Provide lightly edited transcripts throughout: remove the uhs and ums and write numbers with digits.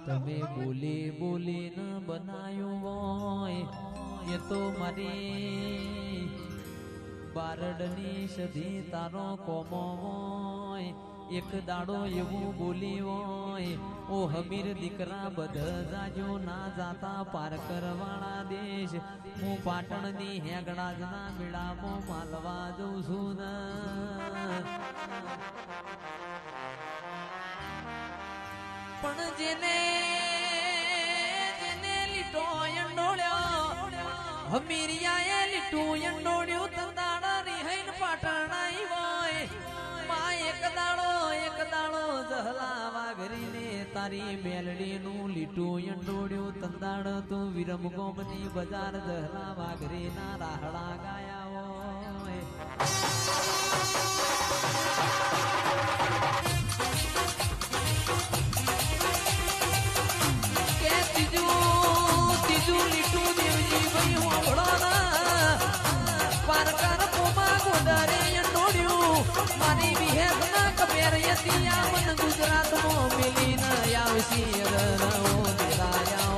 તમે બોલી બોલીને બનાયું હોય એ તો મારી બારડની સધી તારો કોમો હોય એક દાડો એવું બોલી હોય ઓ હમીર દીકરા બધા જાજો ના જાતા પાર કરવાળા દેશ હું પાટણની હેગડાજના મેળામાં માલવા જઉં છું ને પણ જેને લીટો અંડોળ્યો હમીરિયાએ લીટું અંડોળ્યું તંદાડા રિહૈન પાટણ આવી હોય માં એક દાડો જહલા વાઘરીને તારી મેલડીનું લીટું અંડોળ્યું તંદાડ તું વિરમ ગોમની બજાર જહલા વાઘરીના રાહડા ગાયા હોય મારી વિહેર ના કબેર યતિયા મન ગુજરાત મો મિલી ન આવસી રવો દેરાયા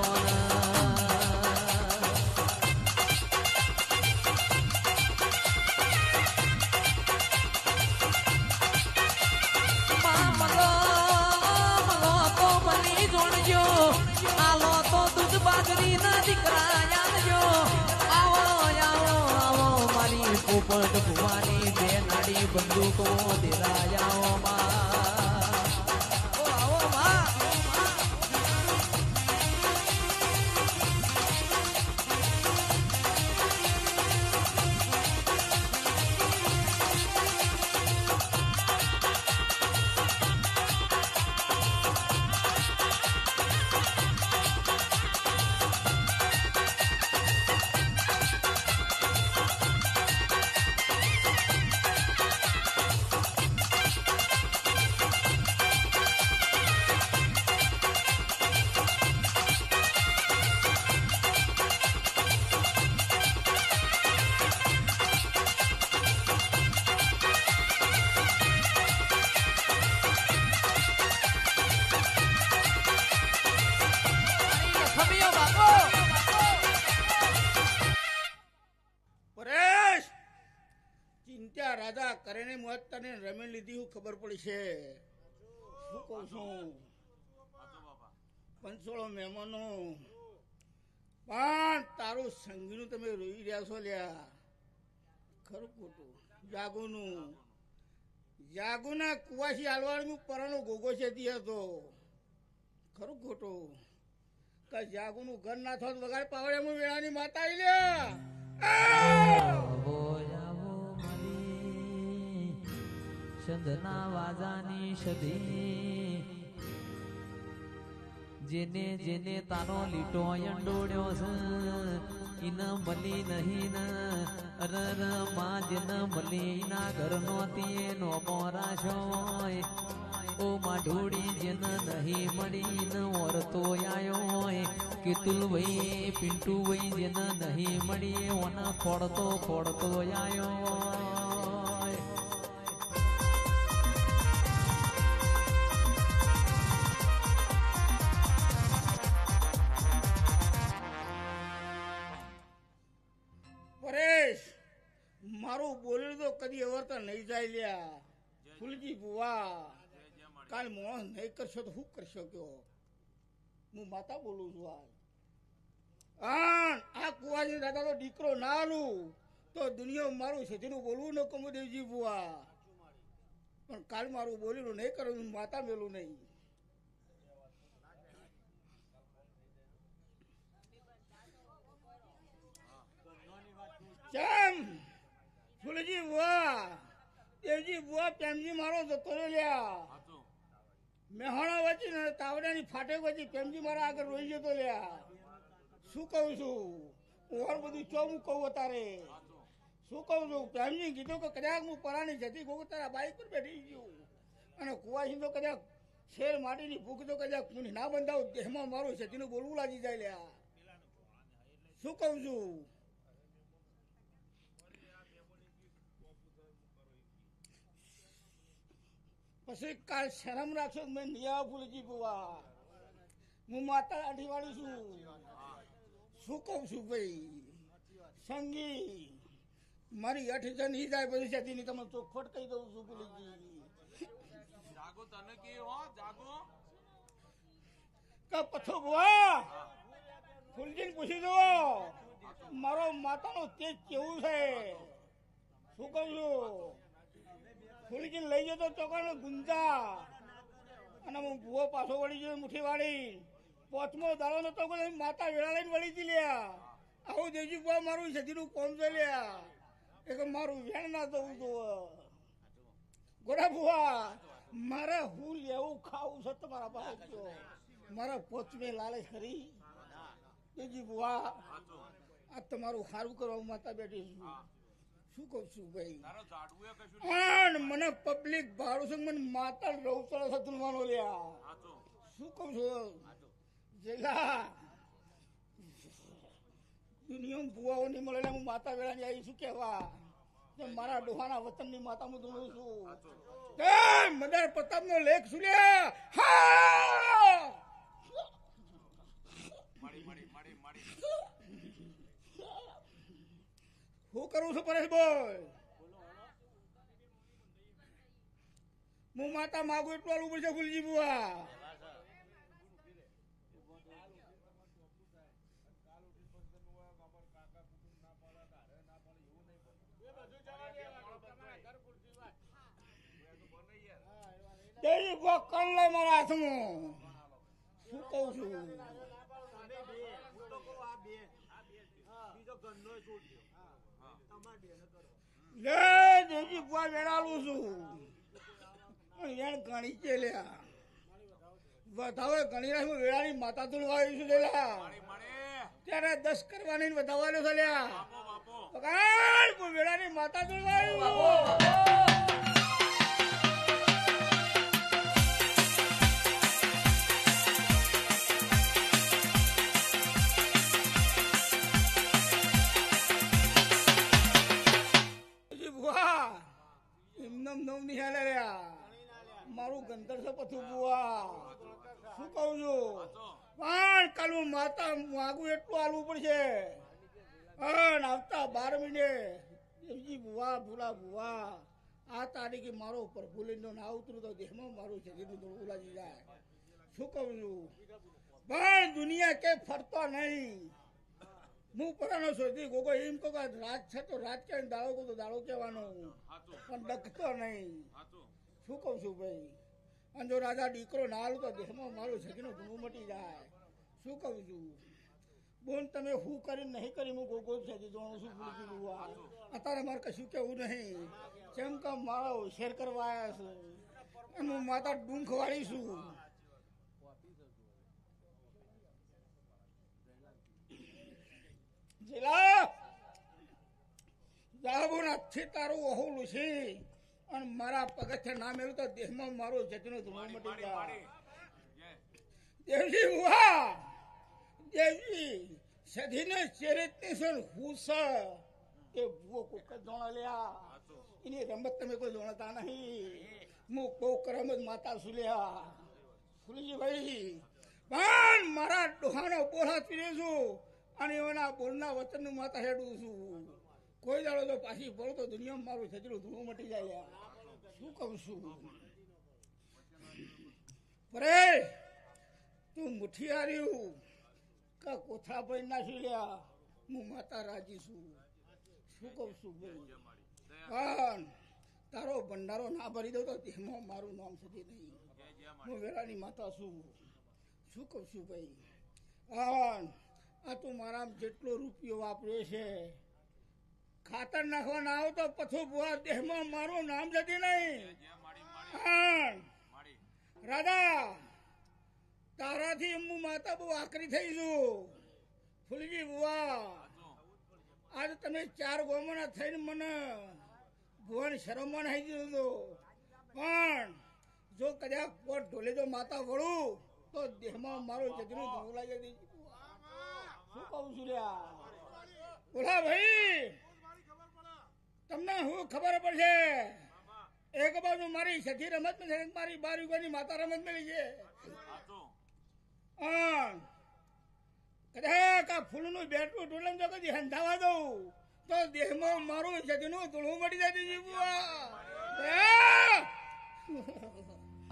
મલો તો મની જોડજો આલો તો દૂધ બાજરી ના દીકરા આવજો આવો મારી પોપટ ભુવાની બે નાડી બંદૂકો દેરાયાઓ રાજા કરીને મોત તને રમી લીધી હું ખબર પડી છે શું કહું છું પંચોળો મહેમાનો પણ તારું સંગીનું તમે રોઈ રહ્યા છો લ્યા ખરું ખોટું જાગુના કુવાસી હાલવાનું પરાનો ગોગો છે હતો ખરું ખોટું કે જાગુનું ઘર ના થોત વગાડ પાવડે વેળાની માતા આવી લ્યા ચંદના વાજાની સદી જેને જેને તારો લીટો અંડોડ્યો છે ઇન મલી નહીં ને અરર માં જેન મલી ના ઘર નો તીએ નો મોરાશો ઓ માઢોડી જેન નહીં મળી ન ઓરતો આયો હોય કિતુલ વઈ પિંટુ વઈ જેન નહીં મળી ઓન ખોડતો આયો મારું બોલ્યું તો કદી અવરતા નહીં જાય લ્યા ફૂલજી બુવા કાલ મોહ નહીં કરશો તો શું કરશો કયો હું માતા બોલું છું આ કુવાજી દાદા તો દીકરો ના આલું તો દુનિયા મારું સજીનું બોલવું ન કમુદેવજી બુવા પણ કાલ મારું બોલેલું નહીં કરું માતા મેલું નહીં કેમ ફૂલજી બુઆ દેવજી બુઆ પ્રેમજી મારો જતો લ્યા મેહાણા વચ્ચે ને તાવડાની ફાટક વચ્ચે પ્રેમજી મારા આગળ રોઈ જતો લ્યા શું કહું છું ઓર બધું ચો હું કહું તારે શું કહું છું પ્રેમજી કીધું કે કદાચ હું પરાની જતી ગો તારા બાઈક પર બેઠી ગયું અને કુવાસી તો કદાચ શેર માટીની ભૂખ તો કદાચ ના બંધાવ દેહમાં મારું સતીનું બોલવું લાગી જાય લ્યા શું કહું છું પછી કાલ શરમ રાખશો મેં નિયા ફૂલજી બુવા હું માતા લાઠીવાળી છું. શું કહું છું ભાઈ સંગી મારી અઠ જણ ઈ જાય પછી સતીની તમે ચોખવટ કહી દઉં છું પુલિજી. જાગો તને કે હો જાગો કે પથો બુઆ ફૂલજીને પૂછી દો મારો માતાનો તેજ કેવું છે. શું કહું છું ફૂલજીને લઈ જતો ચોકાનો ગુંજા અને હું ભૂવો પાછો વળી ગયો મુઠ્ઠી વાળી. પોચમો દાડો નતો કોઈ માતા વેળા લઈને વળી જી લ્યા. આવું દેવજી બુઆ મારું સતીનું કોમ છે લ્યા. એક મારું વેણ ના દઉં તો ગોડા બુઆ મારે હું લેવું ખાવું છે તમારા પાસે જો મારા પોચમે લાલચ ખરી. દેવજી બુઆ આ તમારું સારું કરવા માતા બેઠી છું. શું કહું છું ભાઈ તારો જાડવું એ કશું પણ મને પબ્લિક ભાડું છે મને માતા રવતળે સતુલવાનો લ્યા. સાચો શું કહું છું જેલા દુનિયામાં ભુવાઓ નહીં મળે હું માતા વેળાની આવી શું કહેવા. મારા ડોહાના વતનની માતા હું ધૂણું છું. મદાર પ્રતાપનો લેખ સુન્યા હા માડી માડી માડી માડી હું કરું છું પરેશભાઈ. હું માતા માગું એટલું આલવું પડશે ફૂલજી બુઆ. દેવી બુઆ કર લે મારા હાથમાં. શું કહું છું લે દેવજી બુઆ વેરાલું છું પણ ગણી છે લ્યા. વધાવે ગણી રાખ વેળાની માતા તું આવી છું લ્યા. માડી ત્યારે 10 કરવાની વધાવવાનો છે લ્યા. બાપો પકડ વેળાની માતા તું આવી. મારું ગંધર છે પથું બુઆ. શું કહું છું પણ કાલું માતા માગું એટલું આલવું પડશે. અને આવતા 12 મહિને દેવજી બુઆ ભૂલા બુઆ આ તારીખે મારો પ્રભુ લઈને ના ઉતરું તો દેહમાં મારું શરીરનું થોડું ઉલાજી જાય. શું કહું છું પણ દુનિયા કે ફરતો નહીં. હું પરાનો શોધી ગોગો એમ કહું કે રાત છે તો રાત ક્યાં દાડો કહું તો દાડો કહેવાનો પણ ડખતો નહીં. સાચો શું કહું છું ભાઈ અને જો રાજા દીકરો ના હાલું તો દેહમાં મારું સગીનું ધૂણું મટી જાય. શું કહું છું બોન તમે હું કરીને નહીં કરી હું ગોગો સજી જોવાનું શું ભૂલી ગયું. અત્યારે મારે કશું કેવું નહીં કેમ કે મારા હોશિયાર કરવા આવ્યા છે અને હું માતા ડુંખ વાળી છું. જેલા જાબુ નથી તારું ઓહુલું છે અને મારા પગથિયા ના મેળું તો દેહમાં મારો જતનો ધૂણો મટી જાય. દેવજી બુઆ દેવજી સધીને ચેરિતની સર હુસ એ ભૂવો કોક જોણા લ્યા. એની રમત તમે કોઈ જોણતા નહીં. હું કોક રમત માતા સુલ્યા ફૂલજી ભાઈ પણ મારા ડોહાનો બોલા પીરે છું અને એના બોલના વચનનું માતા હેડું છું. કોઈ દાડો તો પાછી પડો તો દુનિયામાં મારું સજડું ધૂણું મટી જાય. શું કહું છું પરે તું મુઠ્ઠી હાર્યું કા કોથળા પડી નાખી લ્યા. હું માતા રાજી છું. શું કહું છું ભાઈ પણ તારો ભંડારો ના ભરી દઉં તો તેમાં મારું નામ સદી નહીં. હું વેળાની માતા છું. શું કહું છું ભાઈ પણ આ તું મારા જેટલો રૂપિયો વાપર્યો છે ખાતર નાખવા ના આવો તો પથો બુઆ દેહમાં મારું નામ જતી નહીં. રાધા તારાથી હું માતા બહુ આકરી થઈ છું. ફૂલજી બુઆ આજ તમે 4 ગોમના થઈને મને ભુવન શરમમાં નાખી દીધો પણ જો કદાચ પોટ ઢોલે જો માતા વળું તો દેહમાં મારો જગનું ધોવું લાગે. શું કહું છું લ્યા બોલા ભાઈ તમને હું ખબર પડશે. એક બાજુ મારી સખી રમત છે મારી 12 યુગની માતા રમત મળી છે કદાચ આ ફૂલનું બેટલું ટોલન જો કદી હંધાવા દઉં તો દેહમાં મારું જગનું ધૂળું મળી જાય દેજી બુઆ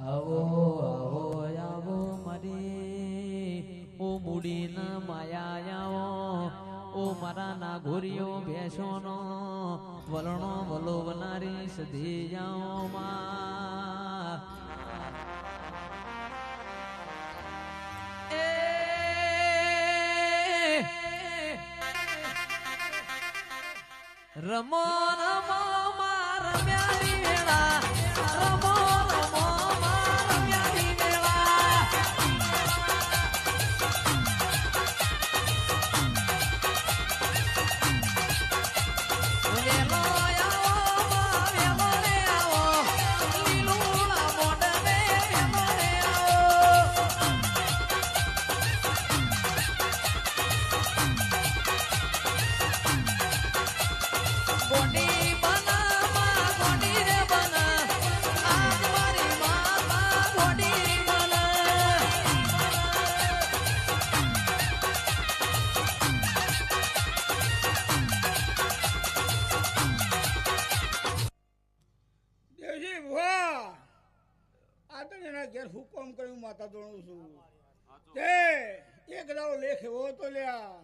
આવો આવો આવો મારી ઓ મૂડીના માયા આવો ઓ મારા નાગોરીઓ ભેંસોનો વલણો વલોવનારી સધી જાઓ માં રમો રમો માં રમ્યાની વેળા રમો રમો માં રમ્યાની વેળા વેલો આવો માં વેલો રે આવો લીલુડા મોઢે વેલો રે આવો ગોડી બના માં ગોડી રે બના આજ મારી માતા ગોડી બના દેવજી બુઆ આ તો એના ઘેર હુકમ કર્યું માતા દોણું છું તે એક દાડો લેખ એવો તો લ્યા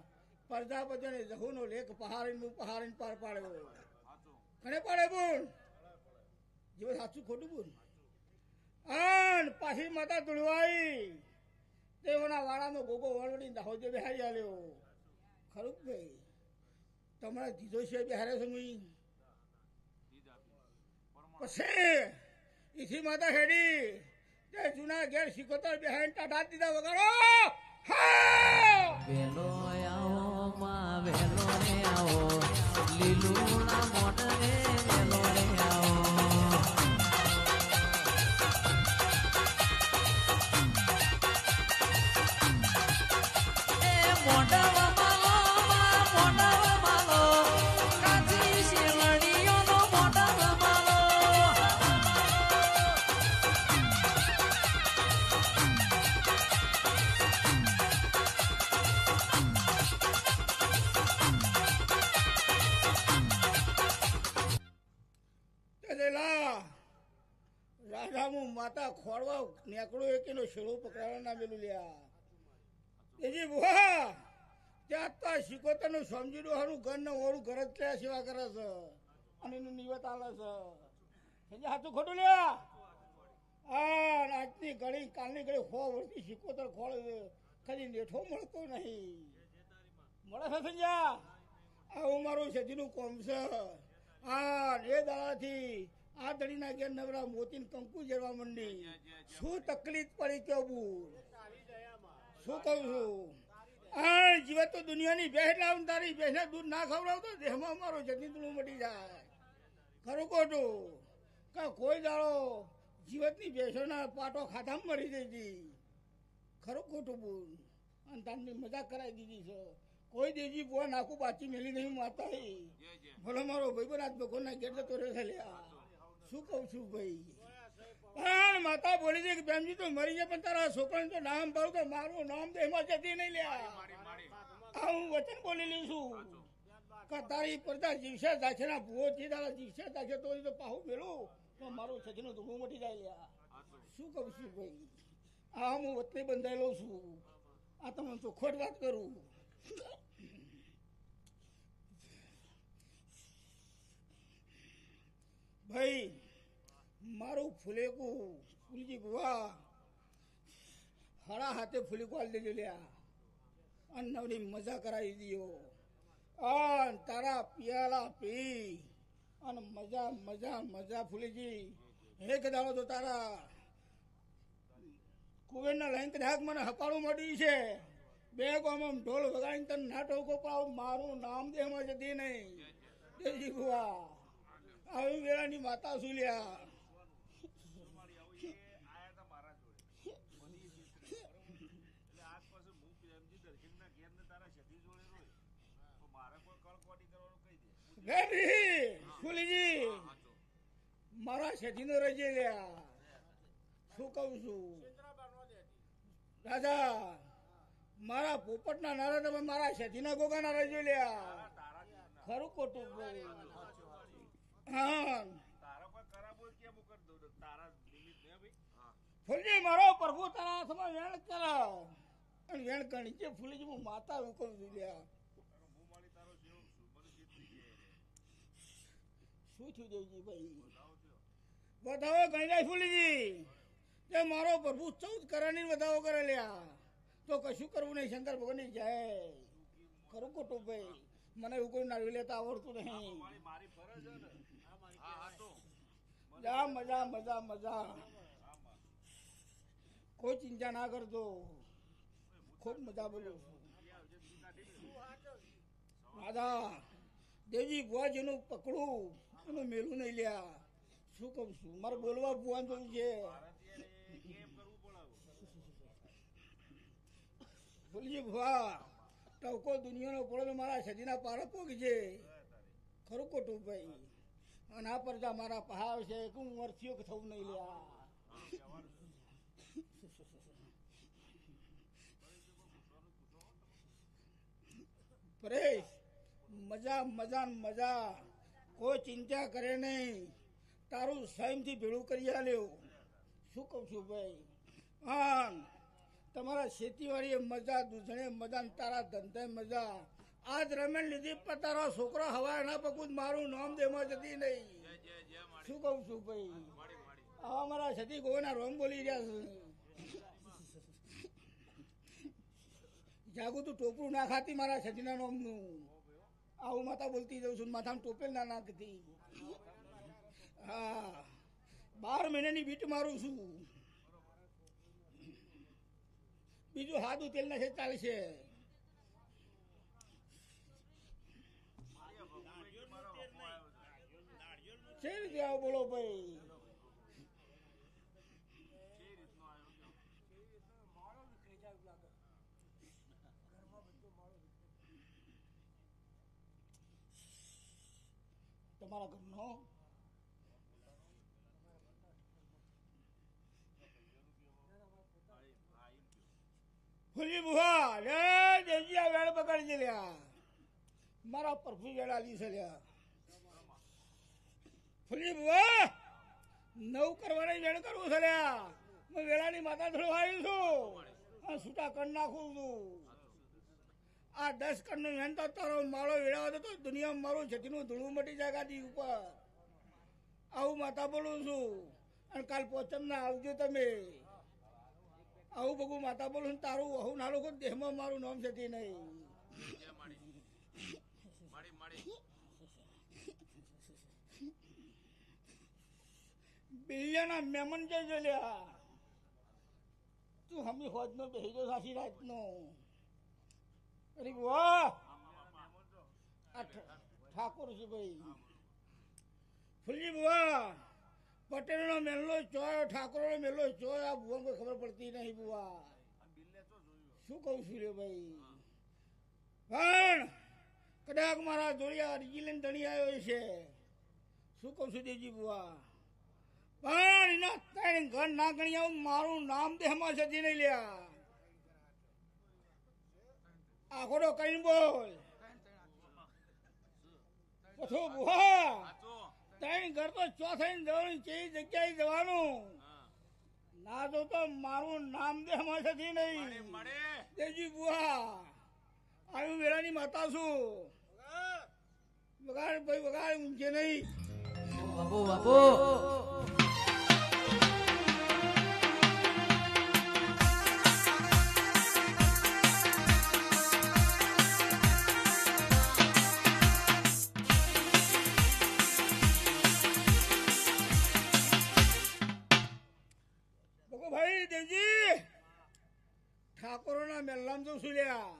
પ્રજાપતિને જહુનો લેખ પહાડીને પાર પાડ્યો કણે પાડે બોલ જીવ સાચું ખોટું બોલ આન પાછી માતા ધુળવાઈ તેઓના વાળાનો ગોગો વળવડી દાહોદે બેહારી આલ્યો ખરું કે ભાઈ તમારા દીધો છે બેહારે સમય પછી ઈથી માતા હેડી તે જૂના ઘેર શીખોતર બેહાઈને ટાટા દીધા વગાડો હા વેલો આવો માં વેલો રે આવો લીલુડા મોઢે વેલો રે આવો એ મોઢવા માલો માં મોઢવા માલો કાચી શેવડીઓનો મોઢવા માલો રાધામું માતા ખોળવા નેકડો એકેનો શેળો પકડાવા ના મેલું લ્યા એજી બુહા ત્યાં તો શીખોતરનું સમજી ડોહાનું ઘર ને ઓળું ઘર જ ક્યાં સેવા કરે છે અને એનું નિવત આલે છે સમજે હાથું ખોટું લ્યા હા આજની ઘડી કાલની ઘડી 100 વર્ષથી શીખોતર ખોળે છે કદી નેઠો મળતો નહીં મળે છે સંજ્યા આવું મારું સજીનું કોમ છે હા એ દાડાથી આ દડીના ઘેર નવરા મોતીન કંકુ જેરવા મંડી શું તકલીફ પડી કે બુર શું કહું છું આ જીવત તો દુનિયાની ભેંસ લાવું તારી ભેંસને દૂધ ના ખવડાવતો દેહમાં મારો જતીંદડું મટી જાય ખરું ખોટું કા કોઈ દાડો જીવતની ભેંસોના પાટો ખાધામાં મરી જઈ હતી ખરું ખોટું બોલ અને તારની મજાક કરાવી દીધી છે કોઈ દેજી બુઆ નાખું બાચી મેલી નહીં માતા ભલે મારો ભાઈ બન આજ ભગવાનના ગેટ જતો રહેશે લ્યા શું કહું છું ભાઈ પણ માતા બોલી છે કે પ્રેમજી તો મરી જાય પણ તારા છોકરાને તો નામ પાડું તો મારું નામ તો એમાં જતી નહીં લ્યા આ હું વચન બોલી લઉં છું કે તારી પડતા જીવશે જાશે ના ભૂવો તારા જીવશે જાશે તો પાહું મેળું તો મારું સજીનું ધૂળું મટી જાય લ્યા શું કહું છું ભાઈ આ હું વતની બંધાયેલો છું આ તમને ચોખ્ખોટ વાત કરું ભાઈ મારું ફૂલેકું ફૂલજી બુવા હળા હાથે ફૂલેકું હાલ દેજો લ્યા અને નવરી મજા કરાવી દીયો અને તારા પિયાલા પી અને મજા મજા મજા ફૂલીજી એક દાડો તો તારા કુવેરના લઈને કદાચ મને હપાડું મળ્યું છે બે ગામ ઢોલ વગાડીને તને નાટકો પાવ મારું નામ દેહમાં જતી નહીં દેજી બુવા આવી વેળાની માતા સુલ્યા ફૂલીજી મારા શેઠીનો રજે લ્યા શું કહું છું રાજા મારા પોપટના નારા તમે મારા શેઠીના ગોગાના રહેજો લ્યા ખરું ખોટું ભાઈ હા તારા કોઈ ખરાબ હોય કેમ કર દઉં તારા નિમિત્ત ને ભાઈ હા ફૂલજી મારો પ્રભુ તારા હાથમાં વેણ કરાવ અને વેણ કણી છે ફૂલજી હું માતા હુકમ છું લ્યા હું મારી તારો જેવો છું મને જેટલી કે શું થયું દેવજી ભાઈ વધાવો ગણી જાય ફૂલજી તે મારો પ્રભુ 14 કરાની વધાવો કરે લ્યા તો કશું કરવું નહીં શંકર ભગવાનની જય ખરું ખોટું ભાઈ મને એવું કોઈ નાળવી લેતા આવડતું નહીં મારી ફરજ છે ને હા હા તો જા મજા મજા મજા કોઈ ચિંતા ના કરતો ખૂબ મજા બોલું દાદા દેવજી બુઆ જેનું પકડું એનું મેલું નહીં લ્યા શું કહું છું મારે બોલવા બુઆ જોયું છે કેમ કરવું પડે બોલજી બુઆ ટવકો દુનિયાનો પડો મારા સદીના પાર પોગી છે ખરું ખોટું ભાઈ અને આ પરજા મારા પહાડ છે કે હું વર્ષીઓ કે થવું નહીં લ્યા પરેશ મજા મજા ને મજા કોઈ ચિંતા કરે નહીં તારું સ્વયંથી ભેળું કરી આલ્યો શું કહું છું ભાઈ હા તમારા ખેતીવાડીએ મજા દૂધણે મજા ને તારા ધંધે મજા આજ રમેણ લીધી પણ તારો છોકરો હવા ના પકું મારું નામ દેમાં જતી નહીં શું કહું છું ભાઈ આવા મારા સતી ગોવાના રોમ બોલી રહ્યા છે જાગું તું ટોપરું ના ખાતી મારા સતીના નોમનું આવું માતા બોલતી જઉં છું માથામાં ટોપેલ ના નાખતી હા 12 મહિનાની બીટ મારું છું બીજું હાદું તેલ ના છે ચાલશે છે રીતે આવો બોલો ભાઈ તમારા ઘરનો ફૂલી બુહા લે દેવજી આ વેળ પકડી લ્યા મારા પરફી વેળ આલી છે લ્યા ફૂલી બુહા નવ કરવાની વેળ કરવું છે લ્યા હું વેળાની માતા થોડું આવ્યું છું આ છૂટા કર નાખું છું આ 10 કણનો વેણ તો તારો માળો વેળાવો તો દુનિયામાં મારું જતીનું ધૂળું મટી જાય ગાદી ઉપર આવું માતા બોલું છું અને કાલ પોચમ ના આવજો તમે આવું બગું માતા બોલું તારું આવું ના લોકો દેહમાં મારું નામ જતી નહીં બિલિયાના મહેમાન જઈ લ્યા તું હમી હોજ નો બેહી જો સાસી રાત નો અરે વાહ આ ઠાકોર છે ભાઈ ફૂલજી બુઆ પટેલ નો મેલો ચોય ઠાકોર નો મેલો ચોય આ બુઆ કોઈ ખબર પડતી નહીં બુઆ શું કહું છું રે ભાઈ પણ કદાચ મારા જોડિયા અરજી લઈને ધણી આવ્યો છે શું કહું છું દેવજી બુઆ પણ એના 3 ઘર ના ગણી આવું મારું નામ દેહમાં જતી નહીં લ્યા આખોડો કરીને બોલ પછી બુઆ 3 ઘર તો ચોથાઈ જવાનું છે જગ્યાએ જવાનું ના તો મારું નામ દેહમાં જતી નહીં દેવજી બુઆ આવ્યું વેળાની માતા છું વગાડ ભાઈ વગાડ ઊંચે નહીં બાપુ બાપુ ભાઈ દેવજી ઠાકોરોના મેલ્લામ તો સુલ્યા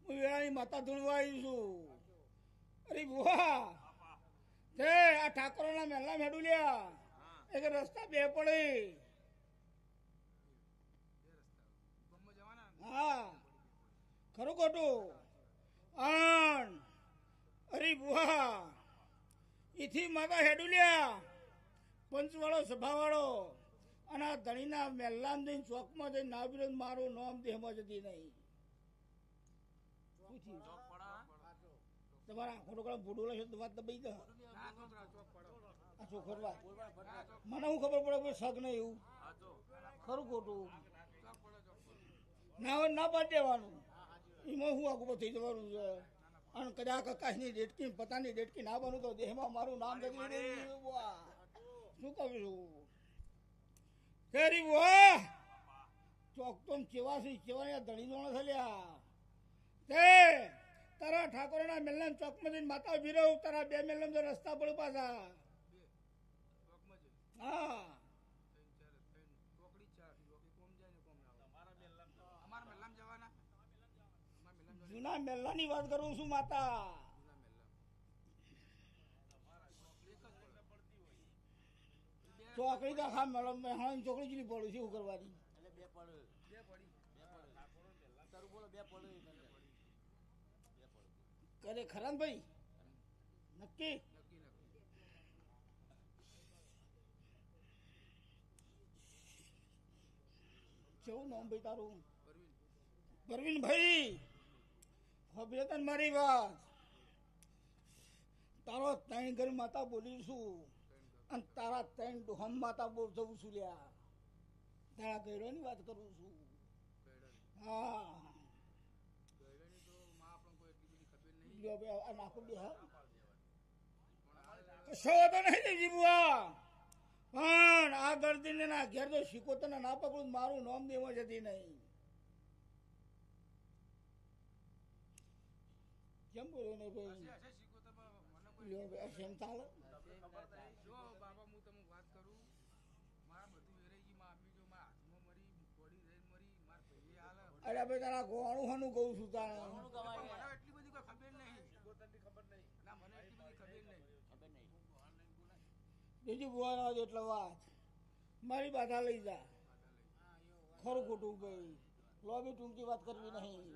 હું વેળાની માતા ધૂળવા આવી છું અરે બુઆ તે આ ઠાકોરોના મેલ્લામ હેડું લ્યા એક રસ્તા બે પડે હા ખરું ખોટું આણ અરે બુઆ ઈથી માતા હેડું લ્યા પંચવાળો સભાવાળો અને આ ધણીના મેલ્લામ જઈને ચોકમાં જઈને નાવીને મારું નામ દેહમાં જતી નહીં શું થયું? ચોક પડા તમારા આંખો ટોકડા ફોટો છે તો વાત દબાઈ દે આ ચોખરવા મને હું ખબર પડે કોઈ શક નહીં એવું હાચો ખરું ખોટું ના હોય ના પાડી દેવાનું એમાં હું આગળ થઈ જવાનું છે અને કદાચ આકાશની ડેટકી પતાની ડેટકી ના બનું તો દેહમાં મારું નામ બદલી દે શું કહું છું ફેરી વાહ ચોક તો ચેવા છે ચેવા ધણી જોણા થયા તે તારા ઠાકોરના મેલના ચોકમાં જઈને માતા ઉભી રહું તારા બે મેલના તો રસ્તા પર પાછા હા જૂના મેલ્લાની વાત કરું છું માતા ચોકડી તો આખા મેળમ હા ચોકડી જેટલી પડું છે એવું કરવાની કરે ખરા ને ભાઈ નક્કી કેવું નામ ભાઈ તારું પરવીનભાઈ હવે તને મારી વાત તારો ત્રણ ઘર માતા બોલી છું અને તારા ત્રણ ડોહમ માતા બોલ જવું છું લ્યા તારા ગયડોની વાત કરું છું હા નાખો બે હા કશો તો નહીં જીવવા પણ આ ગરદીને ના ઘેર તો શીખો તને ના પકડું મારું નામ દેવા જતી નહીં કેમ બોલ્યો ને ભાઈ લ્યો ભાઈ સેમ ચાલે અરે ભાઈ તારા ગોવાણું હાનું કહું છું તારે બીજી બુવાનો એટલે વાત મારી બાધા લઈ જા ખરું ખોટું ભાઈ લોબી ટૂંકી વાત કરવી નહીં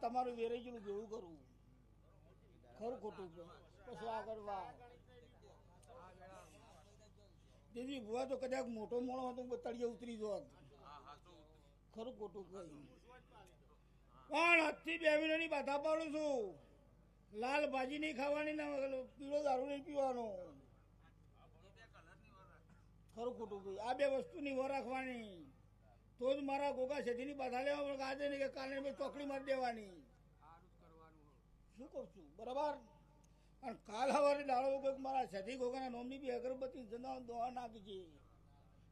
તમારું વેરાઈ ગયેલું ભેળું કરવું ખરું ખોટું પછી આગળ વાત દીદી ભુવા તો કદાચ મોટો મોણો હતો તળિયે ઉતરી જોત ખરું ખોટું ભાઈ પણ આજથી 2 મહિનાની બાધા પાડું છું લાલ ભાજી નહીં ખાવાની ને પીળો દારૂ નહીં પીવાનો ખરું ખોટું ભાઈ આ 2 વસ્તુની વર રાખવાની તો જ મારા ગોગા શેઠીની બાધા લેવા પણ આજે નહીં કે કાલે મેં ચોકડી મારી દેવાની શું કહું છું બરાબર અને કાલ સવારે દાડો મારા શેઠી ગોગાના નોમની બી અગરબત્તી જનાવ દોવા નાખી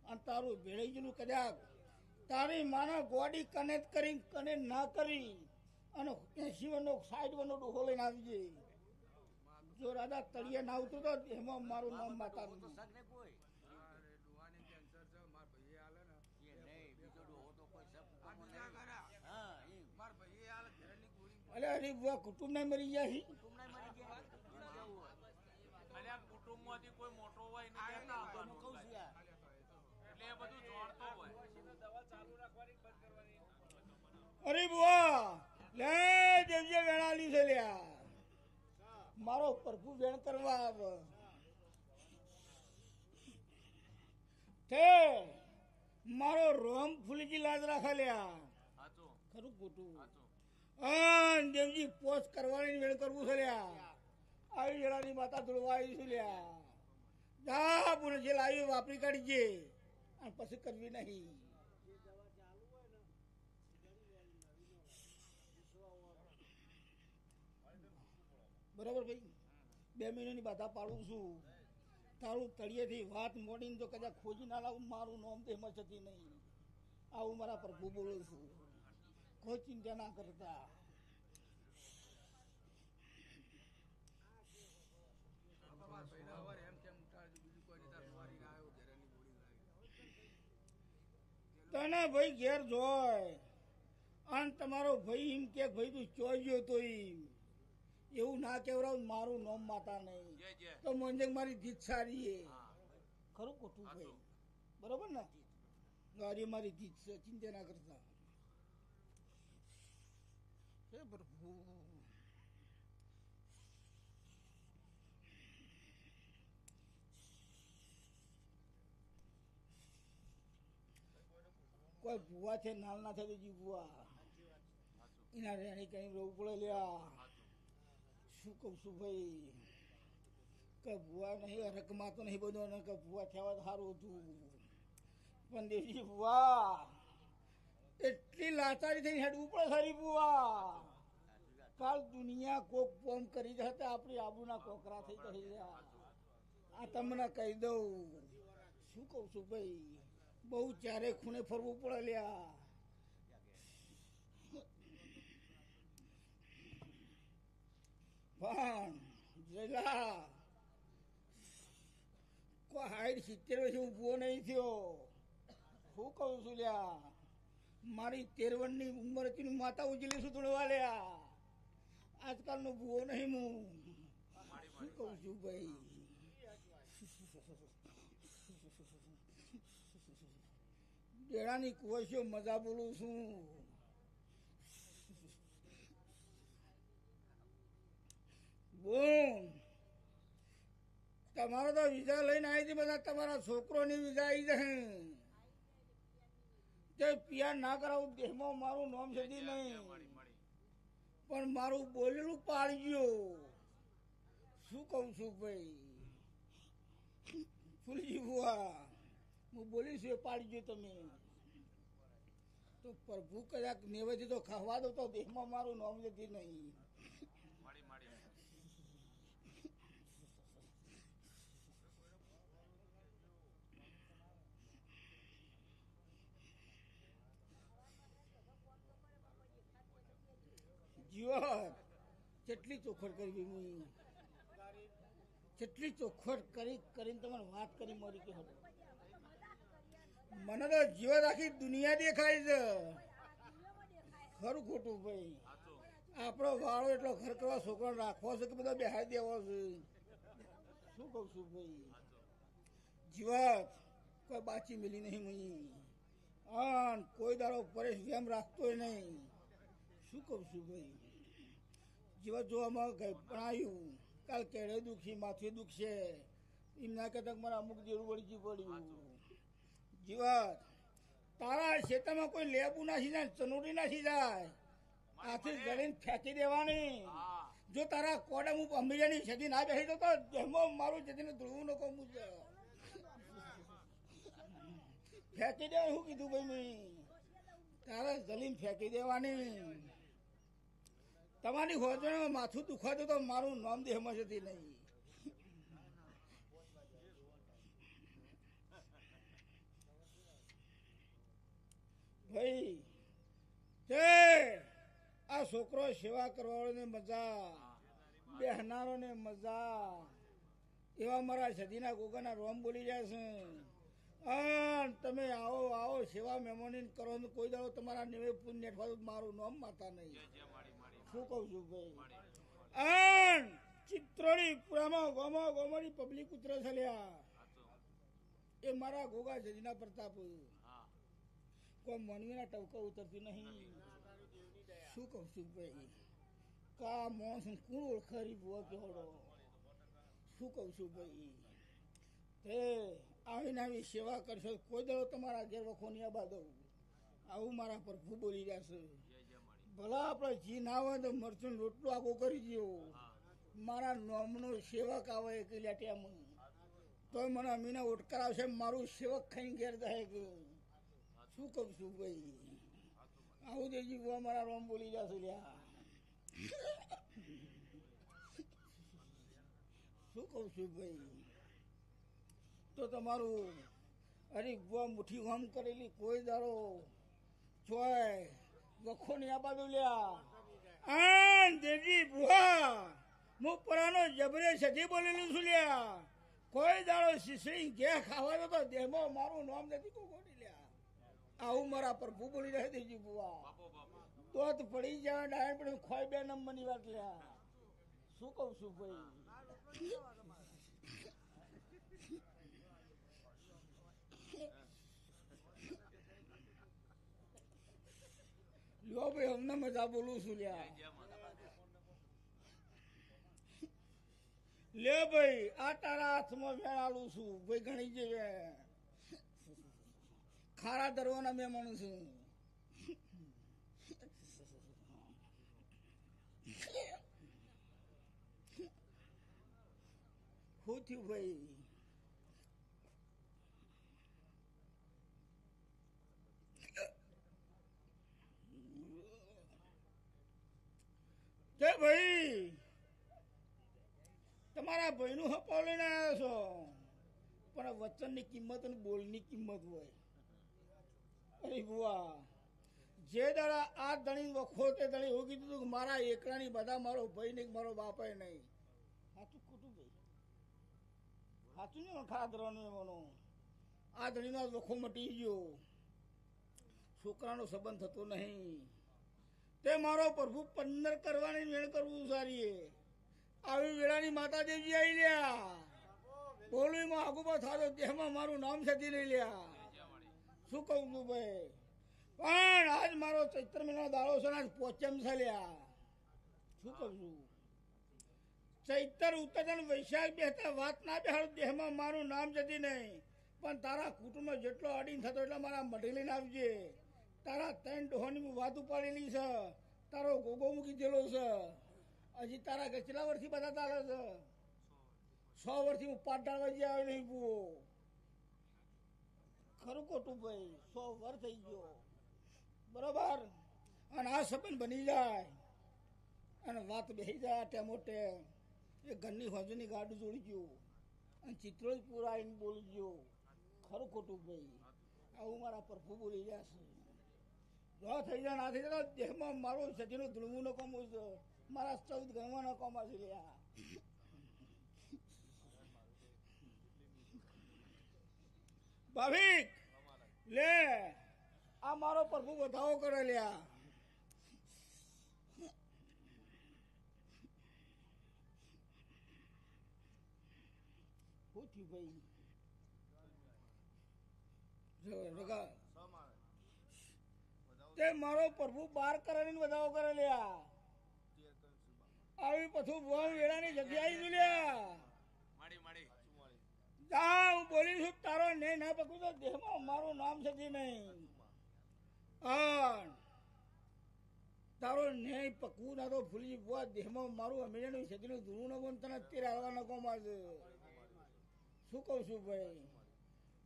અને તારું ભેળાઈ ગયેલું કદાચ તારી માના ગોડી કનેક્ટ કરી કનેક્ટ ના કરી અને 80 60 ડોહો લઈને આવજે જો રાધા તળિયે ના ઉતરતો એમાં મારું નામ માતાનું અરે અરે બુआ કુટુંબ ના મરી ગયા હી અલ્યા કુટુંબમાંથી કોઈ મોટો હોય ને કહેતા આવવાનું કહું છું યાર એટલે એ બધું જોડતો હોય દવા ચાલુ રાખવાની બંધ કરવાની અરે બુआ લે દેવજે વેણાલી છે લ્યા મારો પ્રભુ વેણ કરવા આવ તે મારો રોમ ફૂલીજી લાજ રાખા લ્યા હાચો ખરું ખોટું હાચો દેવજી પોસ્ટ કરવાની વેળ કરવું છે લ્યા આવી વેળાની માતા ધોળવા આવી છું લ્યા જા પુણે જે લાવી વાપરી કાઢીજે અને પછી કરવી નહીં બરાબર ભાઈ 2 મહિનાની બાધા પાડું છું તારું તળિયેથી વાત મોડીને જો કદાચ ખોજી ના લાવું મારું નામ તેમાં જતી નહીં આવું મારા પ્રભુ બોલું છું કોઈ ચિંતા ના કરતા તને ભાઈ ઘેર જોય અને તમારો ભાઈ એમ કે ભાઈ તું ચોઈ ગયો તો એવું ના કેવરાવ મારું નામ માતા નહીં તો મંજક મારી જીત સારી એ ખરું ખોટું ભાઈ બરોબર ને ગાડી મારી જીત છે ચિંતા ના કરતા હે પ્રભુ કોઈ ભુવા છે નાલ ના થાય તો જી ભુવા એના રેણી કઈ રહેવું પડે લ્યા. શું કહું છું ભાઈ, કે ભૂવા નહીં હરકમાં તો નહીં બધો ને કે ભૂવા થયા તો સારું હતું. પણ દેવજી ભૂવા એટલી લાચારી થઈને હેડવું પડે સારી ભૂવા. કાલ દુનિયા કોક પોમ કરી જ હતા, આપણી આબુના કોકરા થઈ ગયા. આ તમને કહી દઉં. શું કહું છું ભાઈ, બહુ ચારે ખૂણે ફરવું પડે લ્યા. પણ જેલા કોઈ 60-70 વર્ષે ઊભો નહીં થયો. શું કહું છું લ્યા, મારી 13 ઉંમર હતી માતા ઉજળી છું થોડવા લ્યા. આજકાલનો ભૂવો નહીં હું. શું કહું છું ભાઈ, ડેડાની કુવશો મજા બોલું છું. બોમ તમારો તો વિઝા લઈને આવી હતી, બધા તમારા છોકરોની વિઝા આવી જશે. તે પિયા ના કરાવું દેહમાં મારું નામ સદી નહીં, પણ મારું બોલેલું પાડજો. શું કહું છું ભાઈ, ફૂલજી ભુવા હું બોલીશ એ પાડજો તમે. તો પ્રભુ કદાચ નેવેથી તો ખાવા દો તો દેહમાં મારું નામ સદી નહીં. જીવન કેટલી ચોખવટ કરવી, હું કેટલી ચોખવટ કરીને તમારે વાત કરી મારી કે મને તો જીવન આખી દુનિયા દેખાય છે. ખરું ખોટું ભાઈ, આપણો વાળો એટલો ઘર કરવા છોકરો રાખવો છે કે બધા બેહાડી દેવો છે. શું કહું છું ભાઈ, જીવન કોઈ બાચી મિલી નહીં મહી, અને કોઈ દાડો પરેશ વેમ રાખતો નહીં. શું કહું છું ભાઈ, જીવન જોવામાં કઈ પણ આવ્યું કાલ કેળે દુખી માથે દુખશે એમ ના કહેતા મારા અમુક દેરું વળગી પડ્યું. જીવન તારા ખેતરમાં કોઈ લેબુ નાખી જાય, ચનોડી નાખી જાય, આથી જડીને ફેંકી દેવાની. જો તારા કોડે હું અંબીજાની સદી ના બેસી તો જેમાં મારું જતીને ધોળવું ન કહું ફેંકી દેવા. શું કીધું ભાઈ મેં, તારા જલીન ફેંકી દેવાની. તમારી હોજમાં માથું દુખાતું તો મારું નામ દેહમાં જતી નહીં. ભાઈ તે આ છોકરો સેવા કરવાવાળાને મજા, બેહનારોને મજા, એવા મારા સદીના ગોગાના રોમ બોલી જાય છે. તમે આવો આવો સેવા મહેમાની કરો ને કોઈ દાડો તમારા નેવે પુણ્ય મારું નામ માતા નહીં. શું કહું છું ભાઈ, ચિત્રોડી પુરામાં ગોમાની પબ્લિક ઉતરે છે એ મારા ગોગા જજીના પ્રતાપ. કોઈ મનવીના ટવકા ઉતરતી નહીં. શું કહું છું ભાઈ, કા માણસ કોણ ઓળખારી બુઆ કેવડો. શું કહું છું ભાઈ, તે આવીને આવી સેવા કરશો કોઈ દાડો તમારા ઘેર વખો નહીં આબા દઉં. આવું મારા પ્રભુ બોલી રહ્યા છે. ભલા આપણે જી ના હોય તો મરચું રોટલો આગો કરી દો. મારા નોમનો સેવક આવે એકલા ટેમ તો મને અમીને ઓટકાર આવશે, મારું સેવક ખાઈને ઘેર જાય કે. શું કહું છું ભાઈ, આવું દેજી બુઆ મારા રોમ બોલી જશે લ્યા. શું કહું છું ભાઈ, તો તમારું અરે બુઆ મુઠ્ઠી હોમ કરેલી કોઈ દાડો જોય વખો નહીં આ બાજુ લ્યા. દેજી બુઆ હું પરાનો જબરે સજી બોલેલું છું લ્યા. કોઈ દાડો શીશડી ઘે ખાવા તો દેહમાં મારું નામ નથી કોકોડી લ્યા. આવું મારા પ્રભુ બોલી રહ્યા દેજી બુઆ. તો જ પડી જાય ડાયણ પડી ખોઈ 2 નંબરની વાત લ્યા. શું કહું છું ભાઈ, લ્યો ભાઈ અમને મજા બોલું છું લ્યા. લે ભાઈ આ તારા હાથમાં વેણાલું છું ભાઈ, ઘણી જેવે ખારા દરવાના મહેમાન છું. થયું ભાઈ? કે ભાઈ તમારા ભાઈનું હપાવ લઈને આવ્યા છો, પણ વચનની કિંમત અને બોલની કિંમત હોય. અરે બુઆ, જે દાડા આ ધણી વખો તે ધણી એવું કીધું હતું કે મારા એકલાની બધા મારો ભાઈ નહીં, મારો બાપે નહીં. સાચું ખોટું ભાઈ? સાચું ને ખરા ધરવાનું એવાનું. આ ધણીનો વખો મટી ગયો, છોકરાનો સંબંધ થતો નહીં. તે મારો પ્રભુ 15 કરવાની વેણ કરવું સારી. આવી વેળાની માતાદેવજી આવી લ્યા. બોલુમાં આગુબા થાતો દેહમાં મારું નામ સધી નહીં લ્યા. શું કહું છું ભાઈ? પણ આજ મારો ચૈત્ર મહિનાનો દાડો છે ને, આજ પોચમ છે લ્યા. શું કહું છું? ચૈત્ર ઉત્તર વૈશાખ બેહતા વાત ના બેહાડું, દેહમાં મારું નામ જતી નહીં. પણ તારા કુટુંબમાં જેટલો અડીને થતો એટલે મારા મઢી લઈને આવજે. તારા 3 ડોહાની હું વાત ઉપાડેલી છે, તારો ગોગો મૂકી દેલો છે. હજી તારા કેટલા વર્ષથી બધા ચાલે છે? 100 વર્ષથી હું પાટ ડાળવા જે આવ્યો નહીં બુઓ. ખરું ખોટું ભાઈ? 100 વર્ષ થઈ ગયો બરોબર. અને આ સંબંધ બની જાય અને વાત બેસી જાય ટેમોટે. એ ઘરની હોજની ગાડું જોડી ગયું અને ચિત્રો જ પૂરા આવીને બોલી ગયો. ખરું ખોટું ભાઈ? આવું મારા પ્રભુ બોલી રહ્યા છે. જો થઈ જાય ના થઈ જાય, દેહમાં મારું સતીનું ધૂળવું ન કમું છે, મારા 14 ગણવા ન કમા છે લ્યા. ભાવિક લે, આ મારો પ્રભુ વધાવો કરે લ્યા. શું થયું ભાઈ? તે મારો પ્રભુ 12 કરોડ વધાવો કરે લ્યા. આવી પછું ભુવા વેળાની જગ્યાએ આવી લ્યા. જા, હું બોલી છું તારો ને ના પકડું તો દેહમાં મારું નામ સધી નહીં. તારો ન્યાય પકવું ના તો ભૂલી ભુવા દેહમાં મારું અમીરાનું સધીનું ધૂળું ન તને અત્યારે હાલવા ન કોમાશે. શું કહું છું ભાઈ?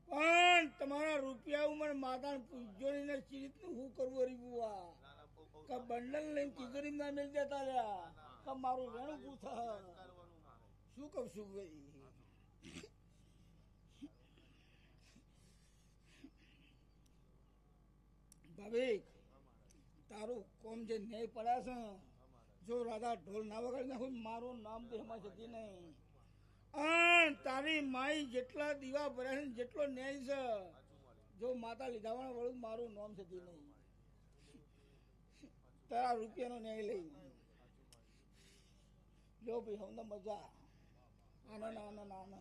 પણ તમારા રૂપિયા ઉમર માતા પૂજ્યોની ચીરીતનું શું કરવું હરી બુઆ? કે બંડલ લઈને તિજોરી ના મેળ દેતા લ્યા, કે મારું વેણું પૂછા. શું કહું છું ભાઈ? ભાવિક, તારું કોમ જે ન્યાય પડ્યા છે, જો રાધા ઢોલ ના વગાડી નાખું મારું નામ દેહમાં જતી નહીં. તારી માઈ જેટલા દીવા ભર્યા છે, જેટલો ન્યાય છે, જો માતા લીધાવાના વળું મારું નામ થતી નહીં. તારા રૂપિયાનો ન્યાય લઈ લો ભાઈ. હમને મજા આનંદ આનંદ આનંદ.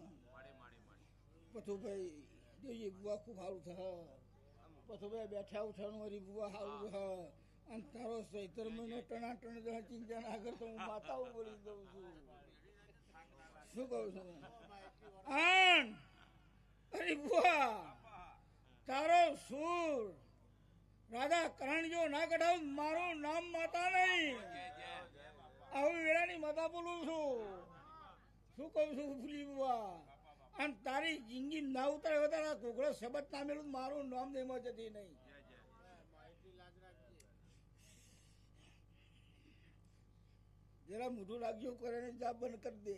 પથું ભાઈ જોઈએ બુવા ખૂબ સારું થશે. પથું ભાઈ બેઠા ઉઠાણું હરી બુવા સારું છે. અને તારો ચૈત્ર મહિનો ટણા ચિંતા ના કરતો હું માતાઓ બોલી દઉં છું. શું કહું છું? અરે બુઆ, તારો સુર રાધા કરણ જો ના કઢાવ મારું નામ માતા નહીં. આવી વેળાની માતા બોલું છું. શું કહું છું ભૂલી બુઆ? અને તારી જિંદગી ના ઉતારે તારા ઘોઘડો શબ્દ ના મેળવું મારું નામ દેમાં જતી નહીં. જરા મોઢું રાખજો કરે ને જા બંધ કરી દે.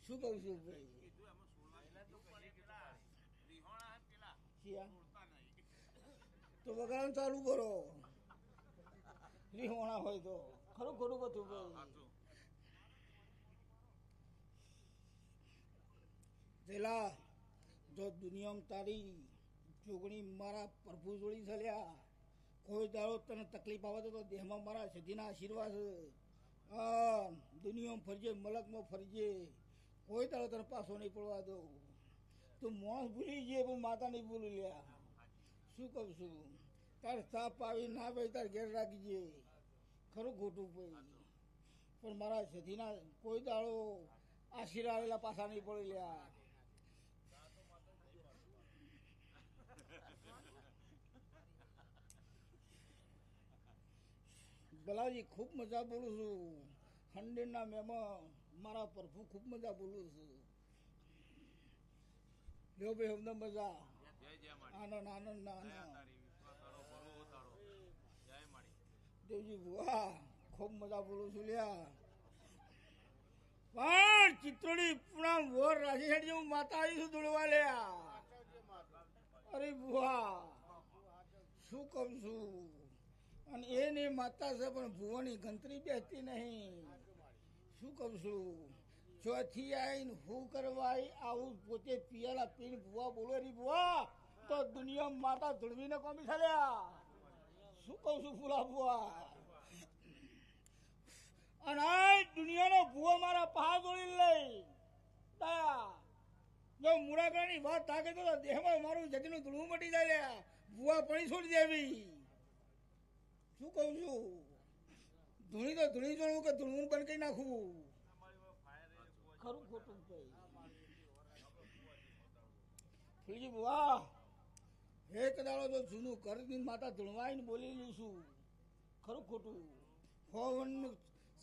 શું કહું છું ભાઈ? તો વગાડવાનું ચાલુ કરો રીહોણા હોય તો. ખરું ખોટું બધું ભાઈ? પેલા જો દુનિયામાં તારી જોગણી મારા પ્રભુ જોડી ચાલ્યા, કોઈ દાડો તને તકલીફ આવે તો દેહમાં મારા સધીના આશીર્વાદ. દુનિયામાં ફરજે, મલકમાં ફરજે, કોઈ દાડો તને પાછો નહીં પડવા દઉં. તું મોસ ભૂલી જઈએ પણ માતા નહીં ભૂલી લ્યા. શું કહું છું? તાર સાપ આવી ના ભાઈ તાર ઘેર રાખજે. ખરું ખોટું ભાઈ? પણ મારા સધીના કોઈ દાડો આશીર્વાદ આવેલા પાછા નહીં પડી લ્યા. બલાજી ખૂબ મજા બોલું છું. હંડેના મેમાં મારા પ્રભુ ખૂબ મજા બોલું છું. લ્યો ભાઈ અમને મજા, જય જય માડી આનંદ આનંદ જય આનંદ. તારી વિશ્વાસ તારો ભરો તારો જય માડી દેવજી બુઆ ખૂબ મજા બોલું છું લ્યા. પણ ચિત્રોડી પૂણા વોર રાજી સાઈડ જેવું માતા આવી છું દોડવા લ્યા. અરે બુઆ શું કહું છું, અને એને માતા છે પણ ભુવાની ગંતરી બેસતી નહીં. શું કહું છું, ચોથી આવીને હું કરવા આવી, આવું પોતે પિયાલા પીને ભુવા બોલો રી બુઆ તો દુનિયા માતા ધૂળવીને કોમી ચાલ્યા. શું કહું છું ફૂલા ભુવા, અને આ દુનિયાનો ભુવો મારા પહાડ દોડી લઈ દયા. જો મુરાકાની વાત થાકે તો દેહમાં મારું જતીનું ધૂળવું મટી જાય લ્યા. ભુવા પડી છોડી દેવી. શું કહું છું, ધૂણી તો ધૂણી જોડું કે ધૂણવું બંધ કરી નાખવું. ખરું ખોટું ભાઈ ફૂલજી બુઆ, એક દાડો તો જૂનું ઘરની માતા ધૂણવાઈને બોલી છું. ખરું ખોટું ફોન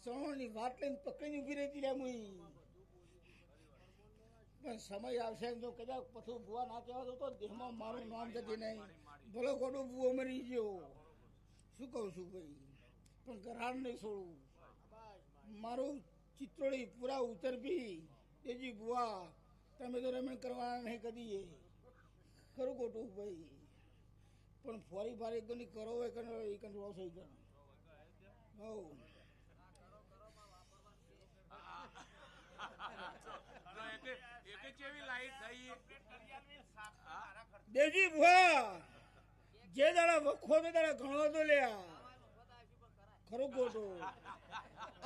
સણોની વાત લઈને પકડીને ઊભી રહેતી રે મુઈ. પણ સમય આવશે જો કદાચ પથું ભુવા ના કહેવા દો તો દેહમાં મારું નામ જતી નહીં. ભલે ખોટું ભુવો મરી ગયો. શું કહું છું ભાઈ, પણ ઘરાણ નહીં છોડું. મારું ચિત્રોડી પૂરા ઉતરપી દેજી બુઆ તમે તો રમણ કરવાના નહીં કદી. ખરું ખોટું ભાઈ, પણ ફોરી ફારી એકદમ કરો હોય કે એ કંટ્રોલ થઈ ગયો. હવ એકે ચેવી લાઈટ થઈ દેજી બુઆ જે દાડા વખો તો દાડા ઘણો તો લ્યા. ખરું ખોટું,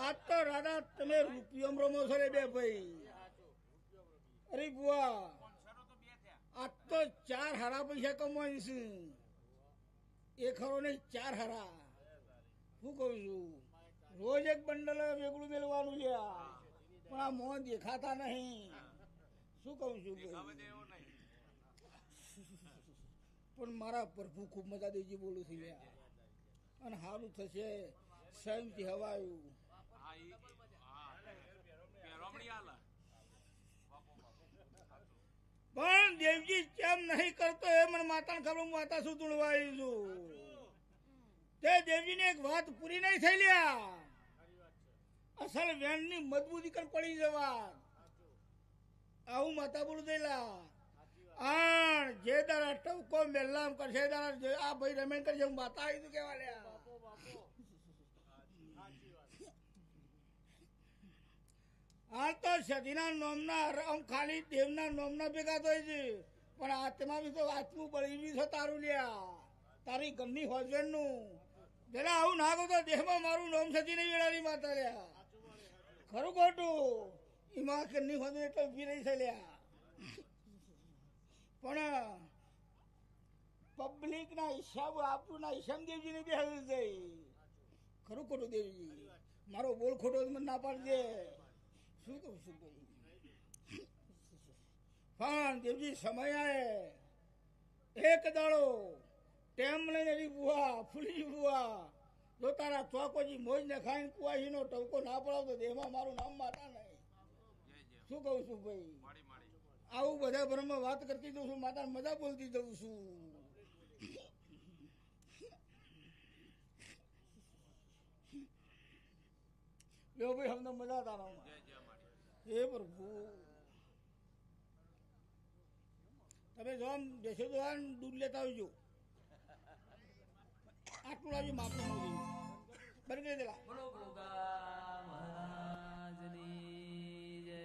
આજ તો રાધા તમે રૂપિયો રમો છો લે બે ભાઈ. અરે બુઆ આજ તો 4 હારા પૈસા કમાઈ છે. એ ખરો નહીં 4 હારા. શું કહું છું, રોજ એક બંડલ વેગળું મેળવાનું લ્યા, પણ આ મોં દેખાતા નહીં. શું કહું છું ભાઈ, પણ મારા પ્રભુ ખૂબ મજા દેજી બોલું છું લ્યા. અને સારું થશે સ્વયંથી હવાયું. પણ દેવજી કેમ નહીં કરતો એ મને માતાને ખબર. હું માતા શું ધૂણવા આવી છું. તે દેવજીને એક વાત પૂરી નહીં થઈ લ્યા. અસલ વેણની મજબૂતી કર પડી જવા. આવું માતા બોલું દેલા. આણ જે દાડા ટવકો મેલ્લામ કરશે દાડા આ ભાઈ રમેણ કરશે હું માતા આવી તું કેવા લ્યા. આ તો સદીના નોમના આમ ખાલી દેવના નોમના ભેગા થાય છે, પણ આત્મા બી તો આત્મું બળી બી છે તારું લ્યા. તારી ગમની હોજવેન નું પેલા આવું નાખો તો દેહમાં મારું નોમ સતી નહીં વેળાની માતા લ્યા. ખરું ખોટું એમાં ઘરની હોજવેન એટલે ઉભી રહી છે લ્યા. પણ પબ્લિક ના હિસાબ આપણું ના હિસાબ દેવજી ને બેહાવી દે. ખરું ખોટું દેવજી મારો બોલ ખોટો મને ના પાડી દે. શું કહું છું ભાઈ, પણ દેવજી સમય આવે એક દાડો ટેમ લઈને રી બુઆ ફૂલી બુઆ જો તારા ચોકોજી મોજ ને ખાઈને કુવાસી નો ટવકો ના પડાવતો દેહમાં મારું નામ માતા નહીં. શું કહું છું ભાઈ, આવું બધા બ્રહ્મ વાત કરતી દઉં છું, માતા મજા બોલતી દઉં છું. લ્યો ભાઈ અમને મજા તારા. હે પ્રભુ તમે જો આમ બેસો તો દૂધ લેતા આવજો. આટલું લાવજો માપનું મળજો બની ગઈ દેલા. બોલો ગોગા મહારાજની જય,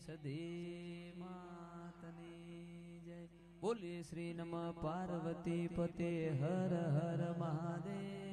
સધી માતની જય. બોલે શ્રી નમ પાર્વતી પતે હર હર મહાદેવ.